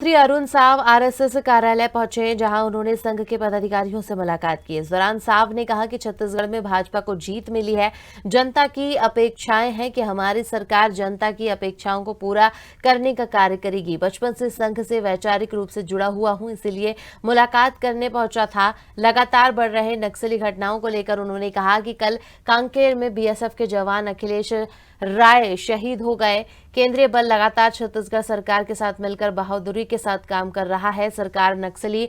मंत्री अरुण साव आरएसएस कार्यालय पहुंचे, जहां उन्होंने संघ के पदाधिकारियों से मुलाकात की। इस दौरान साव ने कहा कि छत्तीसगढ़ में भाजपा को जीत मिली है। जनता की अपेक्षाएं हैं कि हमारी सरकार जनता की अपेक्षाओं को पूरा करने का कार्य करेगी। बचपन से संघ से वैचारिक रूप से जुड़ा हुआ हूं, इसीलिए मुलाकात करने पहुंचा था। लगातार बढ़ रहे नक्सली घटनाओं को लेकर उन्होंने कहा कि कल कांकेर में बीएसएफ के जवान अखिलेश राय शहीद हो गए। केंद्रीय बल लगातार छत्तीसगढ़ सरकार के साथ मिलकर बहादुरी के साथ काम कर रहा है। सरकार नक्सली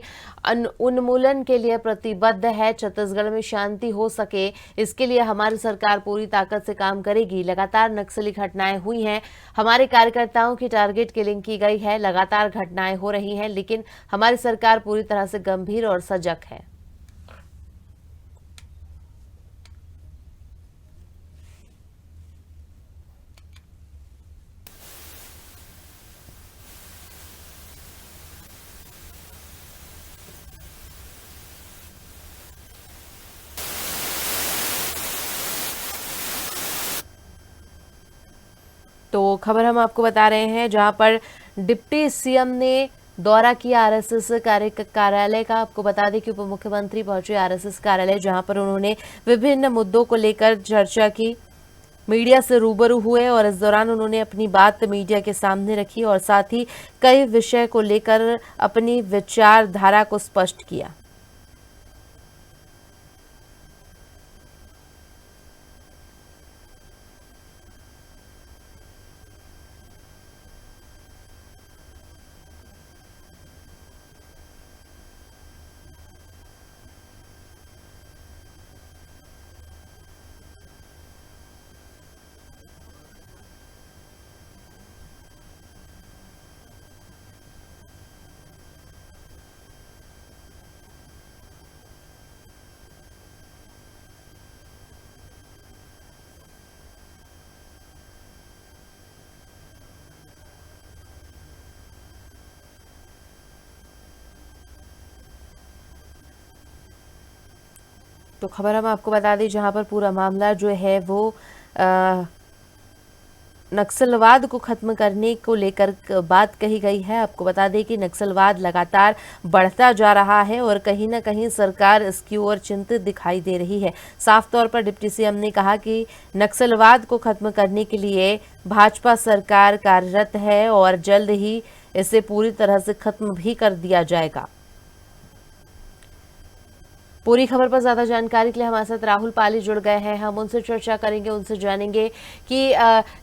उन्मूलन के लिए प्रतिबद्ध है। छत्तीसगढ़ में शांति हो सके, इसके लिए हमारी सरकार पूरी ताकत से काम करेगी। लगातार नक्सली घटनाएं हुई हैं, हमारे कार्यकर्ताओं की टारगेट किलिंग की गई है। लगातार घटनाएं हो रही हैं, लेकिन हमारी सरकार पूरी तरह से गंभीर और सजग है। तो खबर हम आपको बता रहे हैं, जहां पर डिप्टी सीएम ने दौरा किया आरएसएस कार्यालय का। आपको बता दें कि उप मुख्यमंत्री पहुंचे आरएसएस कार्यालय, जहां पर उन्होंने विभिन्न मुद्दों को लेकर चर्चा की, मीडिया से रूबरू हुए और इस दौरान उन्होंने अपनी बात मीडिया के सामने रखी और साथ ही कई विषय को लेकर अपनी विचारधारा को स्पष्ट किया। तो खबर हम आपको बता दें, जहां पर पूरा मामला जो है वो नक्सलवाद को खत्म करने को लेकर बात कही गई है। आपको बता दें कि नक्सलवाद लगातार बढ़ता जा रहा है और कहीं ना कहीं सरकार इसकी ओर चिंतित दिखाई दे रही है। साफ तौर पर डिप्टी सीएम ने कहा कि नक्सलवाद को खत्म करने के लिए भाजपा सरकार कार्यरत है और जल्द ही इसे पूरी तरह से खत्म भी कर दिया जाएगा। पूरी खबर पर ज्यादा जानकारी के लिए हमारे साथ राहुल पाली जुड़ गए हैं। हम उनसे चर्चा करेंगे, उनसे जानेंगे कि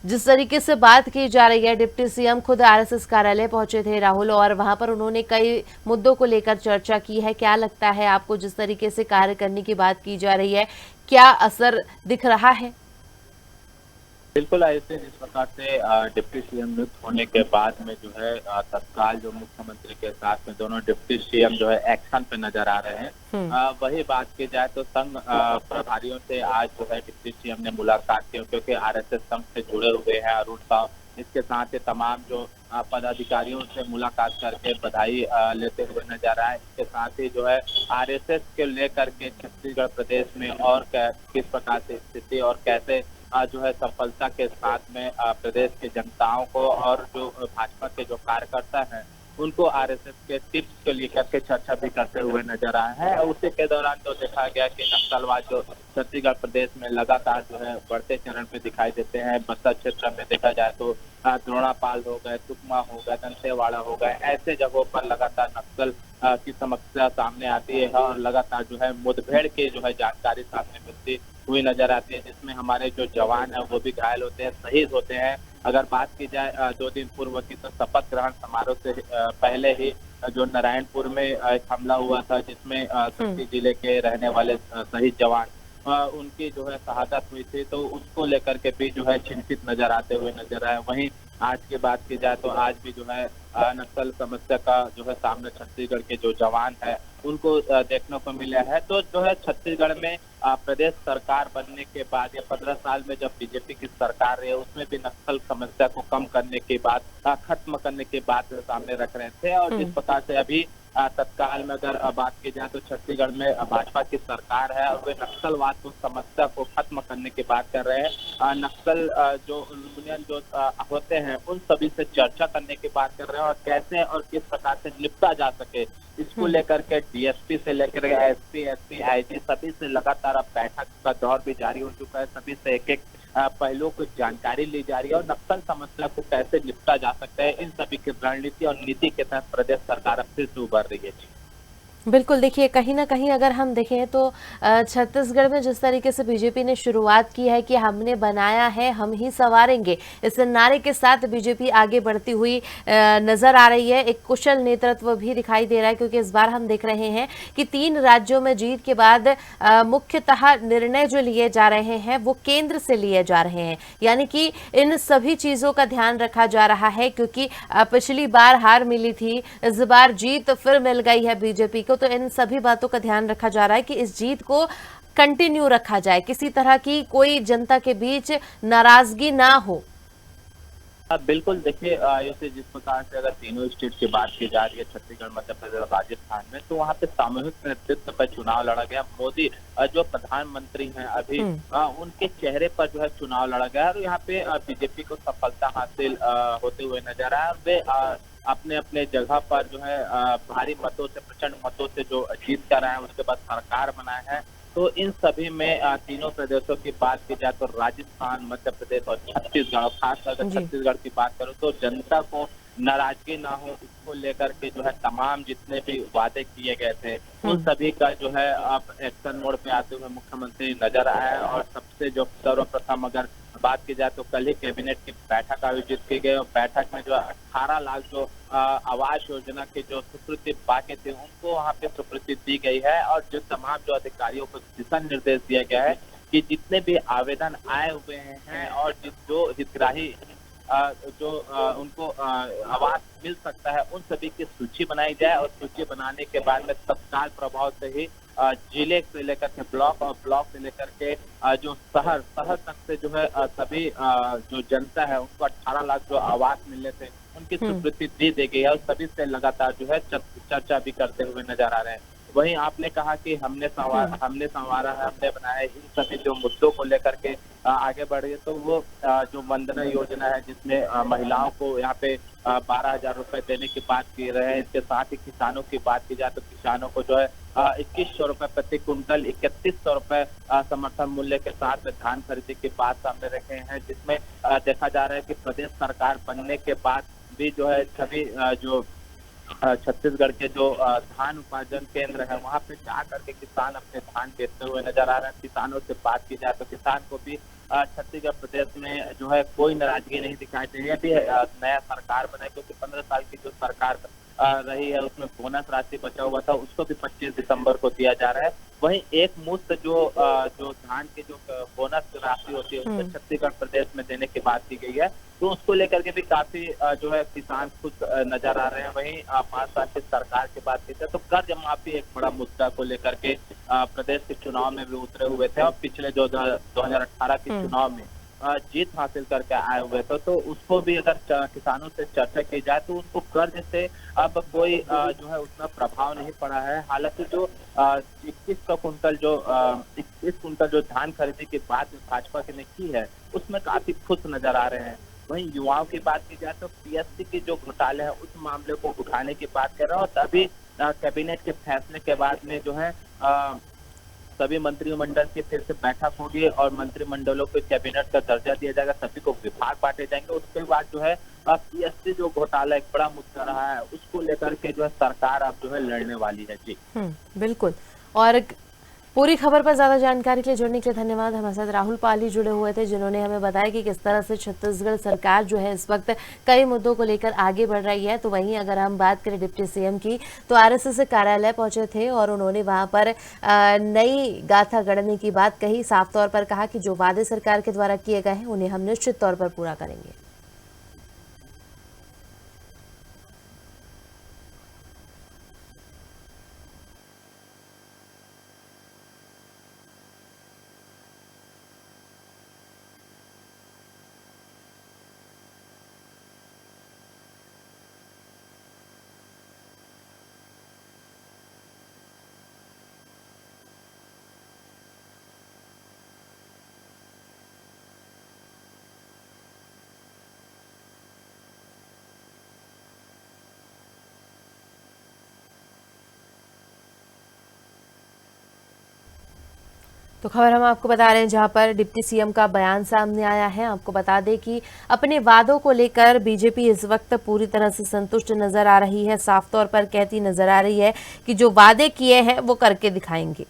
जिस तरीके से बात की जा रही है, डिप्टी सीएम खुद आरएसएस कार्यालय पहुंचे थे राहुल, और वहां पर उन्होंने कई मुद्दों को लेकर चर्चा की है। क्या लगता है आपको, जिस तरीके से कार्य करने की बात की जा रही है, क्या असर दिख रहा है? बिल्कुल ऐसे जिस प्रकार से डिप्टी सीएम नियुक्त होने के बाद में जो है तत्काल जो मुख्यमंत्री के साथ में दोनों डिप्टी सीएम जो है एक्शन पे नजर आ रहे हैं। वही बात की जाए तो संघ प्रभारियों से आज जो है डिप्टी सीएम ने मुलाकात की, क्योंकि आरएसएस संघ से जुड़े हुए हैं अरुण साव। इसके साथ ही तमाम जो पदाधिकारियों से मुलाकात करके बधाई लेते हुए नजर आए। इसके साथ ही जो है आरएसएस के लेकर के छत्तीसगढ़ प्रदेश में और किस प्रकार से स्थिति और कैसे जो है सफलता के साथ में प्रदेश की जनताओं को और जो भाजपा के जो कार्यकर्ता हैं उनको आरएसएस के टिप्स को लेकर के चर्चा भी करते हुए नजर आए हैं। उसी के दौरान जो देखा गया कि नक्सलवाद जो छत्तीसगढ़ प्रदेश में लगातार जो है बढ़ते चरण पे दिखाई देते हैं। बस्तर क्षेत्र में देखा जाए तो द्रोणापाल हो गए, सुकमा हो गए, दंतेवाड़ा हो गए, ऐसे जगहों पर लगातार नक्सल की समस्या सामने आती है और लगातार जो है मुठभेड़ की जो है जानकारी सामने मिलती हुई नजर आती है, जिसमें हमारे जो जवान है वो भी घायल होते हैं, शहीद होते हैं। अगर बात की जाए 2 दिन पूर्व की, तो शपथ ग्रहण समारोह से पहले ही जो नारायणपुर में एक हमला हुआ था, जिसमें शक्ति जिले के रहने वाले शहीद जवान उनकी जो है शहादत हुई थी, तो उसको लेकर के भी जो है चिंतित नजर आते हुए नजर आए। वहीं आज की बात की जाए तो आज भी जो है नक्सल समस्या का जो है सामने छत्तीसगढ़ के जो जवान है उनको देखने को मिला है। तो जो है छत्तीसगढ़ में प्रदेश सरकार बनने के बाद या 15 साल में जब बीजेपी की सरकार रही, उसमें भी नक्सल समस्या को कम करने की बात, खत्म करने की बात सामने रख रहे थे। और जिस प्रकार से अभी तत्काल में अगर बात की जाए तो छत्तीसगढ़ में भाजपा की सरकार है और वे नक्सलवाद को समस्या को खत्म करने की बात कर रहे हैं। नक्सल जो यूनियन जो होते हैं उन सभी से चर्चा करने की बात कर रहे हैं और कैसे और किस प्रकार से निपटा जा सके इसको हम्म। लेकर के डीएसपी से लेकर एसपी एसपी आईजी सभी से लगातार अब बैठक का दौर भी जारी हो चुका है। सभी से एक एक पहलुओं की जानकारी ली जा रही है और नक्सल समस्या को कैसे निपटा जा सकता है इन सभी की रणनीति और नीति के तहत प्रदेश सरकार अब फिर से उभर रही है। बिल्कुल, देखिए कहीं न कहीं अगर हम देखें तो छत्तीसगढ़ में जिस तरीके से बीजेपी ने शुरुआत की है कि हमने बनाया है, हम ही संवारेंगे, इस नारे के साथ बीजेपी आगे बढ़ती हुई नज़र आ रही है। एक कुशल नेतृत्व भी दिखाई दे रहा है क्योंकि इस बार हम देख रहे हैं कि 3 राज्यों में जीत के बाद मुख्यतः निर्णय जो लिए जा रहे हैं, वो केंद्र से लिए जा रहे हैं। यानी कि इन सभी चीज़ों का ध्यान रखा जा रहा है क्योंकि पिछली बार हार मिली थी, इस बार जीत फिर मिल गई है बीजेपी को। तो इन सभी बातों का ध्यान रखा जा रहा है कि इस जीत को कंटिन्यू रखा जाए, किसी तरह की कोई जनता के बीच नाराजगी ना हो। बिल्कुल देखिए, जैसे जिस प्रकार से अगर तीनों स्टेट की बात की जा रही है छत्तीसगढ़ मध्य प्रदेश और राजस्थान में तो वहाँ पे सामूहिक नेतृत्व पर चुनाव लड़ा गया। मोदी जो प्रधानमंत्री हैं अभी उनके चेहरे पर जो है चुनाव लड़ा गया और यहाँ पे बीजेपी को सफलता हासिल होते हुए नजर आया और वे अपने अपने जगह पर जो है भारी मतों से प्रचंड मतों से जो जीत कर आए हैं उसके बाद सरकार बनाए हैं। तो इन सभी में तीनों प्रदेशों की बात की जाए तो राजस्थान मध्य प्रदेश और छत्तीसगढ़ और खासकर अगर जी। छत्तीसगढ़ की बात करूं तो जनता को नाराजगी ना हो इसको लेकर के जो है तमाम जितने भी वादे किए गए थे उन सभी का जो है अब एक्शन मोड पे आते हुए मुख्यमंत्री नजर आए और सबसे जो सर्वप्रथम अगर बात की जाए तो कल ही कैबिनेट की बैठक आयोजित की गई और बैठक में जो 18 लाख जो आवास योजना के जो स्वीकृति बाकी थे उनको वहाँ पे स्वीकृति दी गई है और जो तमाम जो अधिकारियों को दिशा निर्देश दिया गया है कि जितने भी आवेदन आए हुए हैं और जो हितग्राही जो उनको आवास मिल सकता है उन सभी की सूची बनाई जाए और सूची बनाने के बाद में तत्काल प्रभाव से ही जिले से लेकर के ब्लॉक और ब्लॉक से लेकर के जो शहर तक से जो है सभी जो जनता है उनको 18 लाख जो आवास मिलने थे उनकी स्वीकृति दी गई है और सभी से लगातार जो है चर्चा भी करते हुए नजर आ रहे हैं। वहीं आपने कहा कि हमने संवारा है, हमने बनाया है, इन सभी जो मुद्दों को लेकर के आगे बढ़े तो वो जो वंदना योजना है जिसमें महिलाओं को यहाँ पे 12,000 रुपए देने की बात की रहे हैं। इसके साथ ही किसानों की बात की जाए तो किसानों को जो है 2100 रुपए प्रति कुंटल 3100 रुपए समर्थन मूल्य के साथ धान खरीदी की बात सामने रखे हैं जिसमें देखा जा रहा है कि प्रदेश सरकार बनने के बाद भी जो है सभी जो छत्तीसगढ़ के जो धान उपार्जन केंद्र है वहां पे जा करके किसान अपने धान बेचते हुए नजर आ रहे हैं। किसानों से बात की जाए तो किसान को भी छत्तीसगढ़ प्रदेश में जो है कोई नाराजगी नहीं दिखाई दे रही है। अभी नया सरकार बना क्योंकि 15 साल की जो सरकार रही है उसमें बोनस राशि बचा हुआ था उसको भी 25 दिसंबर को दिया जा रहा है। वहीं एक मुश्त जो धान की जो बोनस राशि होती है उसको छत्तीसगढ़ प्रदेश में देने की बात की गई है तो उसको लेकर के भी काफी जो है किसान खुश नजर आ रहे हैं। वहीं 5 साल की सरकार की बात की जाए तो कर्ज माफी एक बड़ा मुद्दा को लेकर के प्रदेश के चुनाव में भी उतरे हुए थे और पिछले जो 2018 के चुनाव में जीत हासिल करके आए हुए थे तो उसको भी अगर किसानों से चर्चा की जाए तो उनको कर्ज से अब कोई जो है उतना प्रभाव नहीं पड़ा है। हालांकि जो 21 कुंटल जो धान खरीदी की बात भाजपा ने की है उसमें काफी खुश नजर आ रहे हैं। वहीं युवाओं की बात की जाए तो पीएससी के जो घोटाले हैं उस मामले को उठाने की बात कर रहे हैं और तभी कैबिनेट के फैसले के बाद में जो है सभी मंत्रिमंडल की फिर से बैठक होगी और मंत्रिमंडलों को कैबिनेट का दर्जा दिया जाएगा, सभी को विभाग बांटे जाएंगे। उसके बाद जो है पीएससी जो घोटाला एक बड़ा मुद्दा रहा है उसको लेकर के जो है सरकार अब जो है लड़ने वाली है। जी बिल्कुल। और पूरी खबर पर ज्यादा जानकारी के लिए जुड़ने के लिए धन्यवाद। हमारे साथ राहुल पाली जुड़े हुए थे जिन्होंने हमें बताया कि किस तरह से छत्तीसगढ़ सरकार जो है इस वक्त कई मुद्दों को लेकर आगे बढ़ रही है। तो वहीं अगर हम बात करें डिप्टी सीएम की तो आरएसएस कार्यालय पहुंचे थे और उन्होंने वहां पर नई गाथा गढ़ने की बात कही। साफ तौर पर कहा कि जो वादे सरकार के द्वारा किए गए हैं उन्हें हम निश्चित तौर पर पूरा करेंगे। तो खबर हम आपको बता रहे हैं जहां पर डिप्टी सीएम का बयान सामने आया है। आपको बता दें कि अपने वादों को लेकर बीजेपी इस वक्त पूरी तरह से संतुष्ट नजर आ रही है। साफ तौर पर कहती नजर आ रही है कि जो वादे किए हैं वो करके दिखाएंगे।